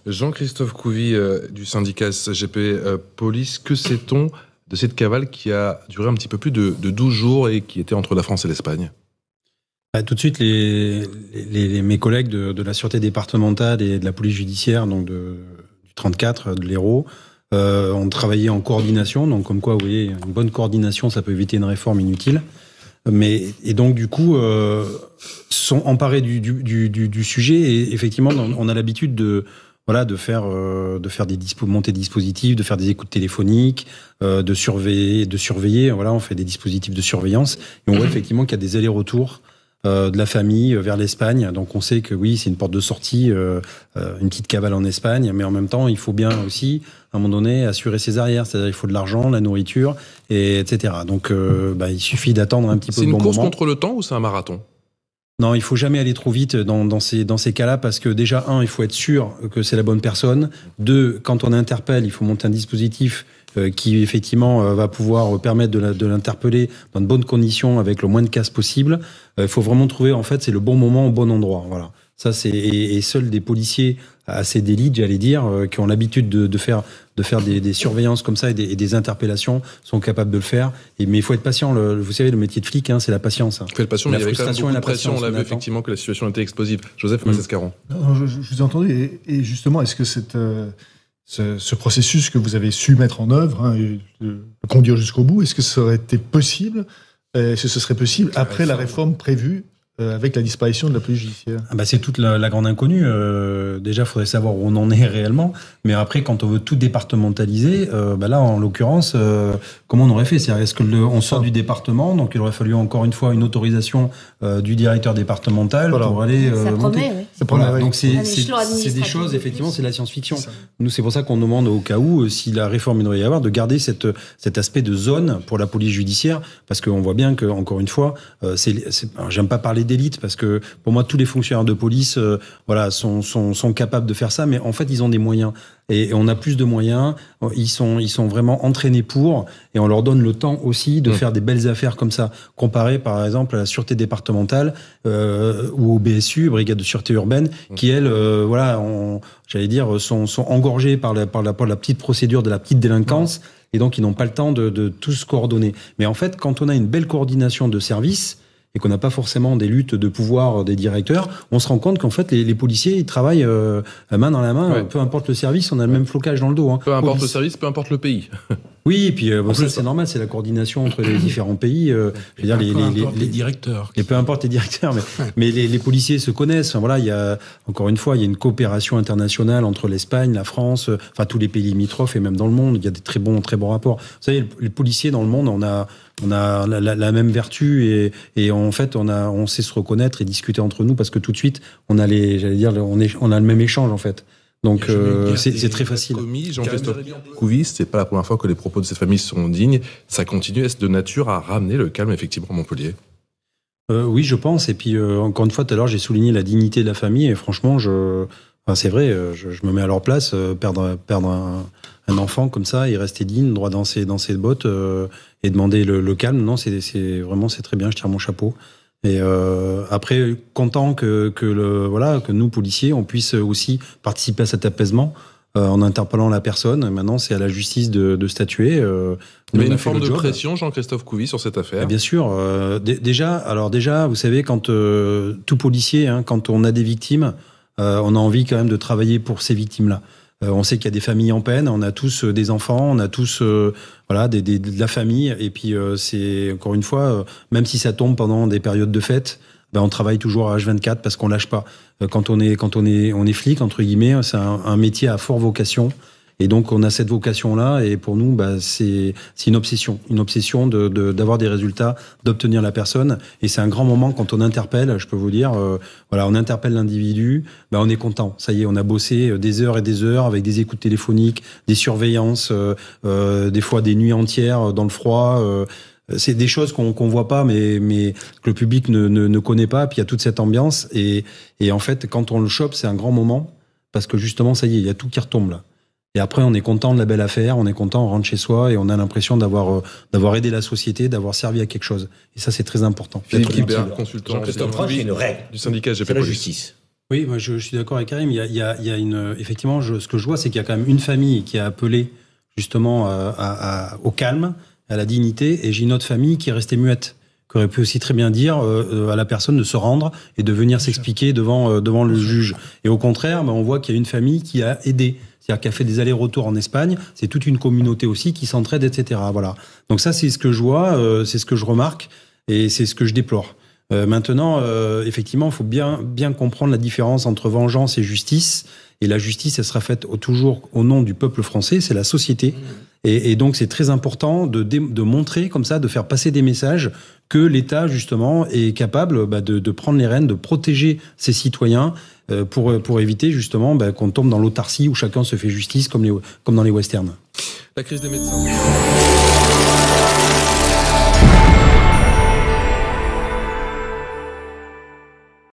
Jean-Christophe Couvi du syndicat SGP Police, que sait-on de cette cavale qui a duré un petit peu plus de 12 jours et qui était entre la France et l'Espagne? Tout de suite, mes collègues de la Sûreté départementale et de la police judiciaire, donc du 34, de l'Hérault, ont travaillé en coordination. Donc, comme quoi, vous voyez, une bonne coordination, ça peut éviter une réforme inutile. Et donc, du coup, sont emparés du sujet. Et effectivement, on a l'habitude de faire monter des dispositifs, de faire des écoutes téléphoniques, de surveiller. Voilà, on fait des dispositifs de surveillance. Et on voit effectivement qu'il y a des allers-retours de la famille vers l'Espagne. Donc on sait que oui, c'est une porte de sortie, une petite cavale en Espagne, mais en même temps, il faut bien aussi, à un moment donné, assurer ses arrières. C'est-à-dire il faut de l'argent, la nourriture, etc. Donc il suffit d'attendre un petit peu le bon moment. C'est une course contre le temps ou c'est un marathon? Non, il faut jamais aller trop vite dans ces cas-là, parce que déjà, il faut être sûr que c'est la bonne personne. 2, quand on interpelle, il faut monter un dispositif qui effectivement va pouvoir permettre de l'interpeller dans de bonnes conditions avec le moins de casse possible. Il faut vraiment trouver, en fait, c'est le bon moment au bon endroit. Voilà. Ça, et seuls des policiers assez d'élite, j'allais dire, qui ont l'habitude de faire des surveillances comme ça et des interpellations sont capables de le faire. Mais il faut être patient. Vous savez, le métier de flic, c'est la patience. Il faut être patient, mais il y avait quand même beaucoup de pression. On l'a vu effectivement que la situation était explosive. Joseph Massescaron. Je vous ai entendu. Et justement, est-ce que ce processus que vous avez su mettre en œuvre, et le conduire jusqu'au bout, est-ce que ça aurait été possible? Est-ce que ce serait possible après la réforme prévue avec la disparition de la police judiciaire? C'est toute la grande inconnue. Déjà, il faudrait savoir où on en est réellement. Mais après, quand on veut tout départementaliser, là, en l'occurrence, comment on aurait fait? C'est-à-dire, est-ce qu'on sort du département, donc il aurait fallu encore une fois une autorisation du directeur départemental pour aller ça monter. Oui. Voilà. Donc c'est des choses, effectivement, c'est la science-fiction. Nous, c'est pour ça qu'on demande au cas où, si la réforme il devrait y avoir, de garder cet aspect de zone pour la police judiciaire, parce qu'on voit bien que, encore une fois, j'aime pas parler d'élite, parce que pour moi tous les fonctionnaires de police sont capables de faire ça, mais en fait ils ont des moyens et on a plus de moyens, ils sont vraiment entraînés pour, et on leur donne le temps aussi de faire des belles affaires comme ça, comparé par exemple à la sûreté départementale ou au BSU, brigade de sûreté urbaine, qui elles sont engorgées par la petite procédure de la petite délinquance, et donc ils n'ont pas le temps de tout se coordonner. Mais en fait, quand on a une belle coordination de services et qu'on n'a pas forcément des luttes de pouvoir des directeurs, on se rend compte qu'en fait, les policiers, ils travaillent main dans la main. Ouais. Peu importe le service, on a le même flocage dans le dos. Peu importe le service, peu importe le pays. Oui, et puis ça, c'est normal, c'est la coordination entre les différents pays. Je veux dire, les directeurs. Et peu importe les directeurs, mais les policiers se connaissent. Enfin, voilà, il y a, encore une fois, il y a une coopération internationale entre l'Espagne, la France, enfin tous les pays limitrophes et même dans le monde. Il y a des très bons rapports. Vous savez, les policiers dans le monde, on a la même vertu, et en fait on sait se reconnaître et discuter entre nous, parce que tout de suite on a on a le même échange en fait. Donc c'est très facile. Jean-Christophe Couvi, c'est pas la première fois que les propos de cette famille sont dignes. Ça continue, est-ce de nature à ramener le calme effectivement à Montpellier? Oui, je pense. Et puis encore une fois, tout à l'heure j'ai souligné la dignité de la famille, et franchement c'est vrai, je me mets à leur place. Perdre un enfant comme ça, il restait digne, droit dans ses bottes, et demander le calme. Non, c'est très bien. Je tire mon chapeau. Et après, content que nous policiers, on puisse aussi participer à cet apaisement en interpellant la personne. Maintenant, c'est à la justice de statuer. Il y a une forme de pression, Jean-Christophe Couvi, sur cette affaire. Bien sûr. Déjà, vous savez, quand tout policier, quand on a des victimes, on a envie quand même de travailler pour ces victimes-là. On sait qu'il y a des familles en peine, on a tous des enfants, on a tous de la famille, et puis c'est encore une fois, même si ça tombe pendant des périodes de fête, on travaille toujours à H24 parce qu'on lâche pas. Quand on est flic, entre guillemets, c'est un métier à forte vocation. Et donc, on a cette vocation-là, et pour nous, c'est une obsession d'avoir des résultats, d'obtenir la personne. Et c'est un grand moment quand on interpelle, je peux vous dire, on interpelle l'individu, on est content. Ça y est, on a bossé des heures et des heures avec des écoutes téléphoniques, des surveillances, des fois des nuits entières dans le froid. C'est des choses qu'on voit pas, mais que le public ne connaît pas. Puis il y a toute cette ambiance. Et en fait, quand on le chope, c'est un grand moment, parce que justement, ça y est, il y a tout qui retombe là. Et après, on est content de la belle affaire, on est content, on rentre chez soi, et on a l'impression d'avoir aidé la société, d'avoir servi à quelque chose. Et ça, c'est très important. Philippe Guibert, consultant Jean-Christophe Couvi, il y a une règle. Du syndicat SGP C'est la Police. justice. Oui, moi je suis d'accord avec Karim. Il y a une, effectivement, ce que je vois, c'est qu'il y a quand même une famille qui a appelé justement au calme, à la dignité, et j'ai une autre famille qui est restée muette, qui aurait pu aussi très bien dire à la personne de se rendre et de venir s'expliquer devant le juge. Et au contraire, on voit qu'il y a une famille qui a aidé, c'est-à-dire qui a fait des allers-retours en Espagne. C'est toute une communauté aussi qui s'entraide, etc. Voilà. Donc ça, c'est ce que je vois, c'est ce que je remarque, et c'est ce que je déplore. Maintenant, effectivement, il faut bien comprendre la différence entre vengeance et justice. Et la justice, elle sera faite toujours au nom du peuple français, c'est la société. Et donc, c'est très important de montrer comme ça, de faire passer des messages que l'État, justement, est capable de prendre les rênes, de protéger ses citoyens pour éviter, justement, qu'on tombe dans l'autarcie où chacun se fait justice comme dans les westerns. La crise des médecins.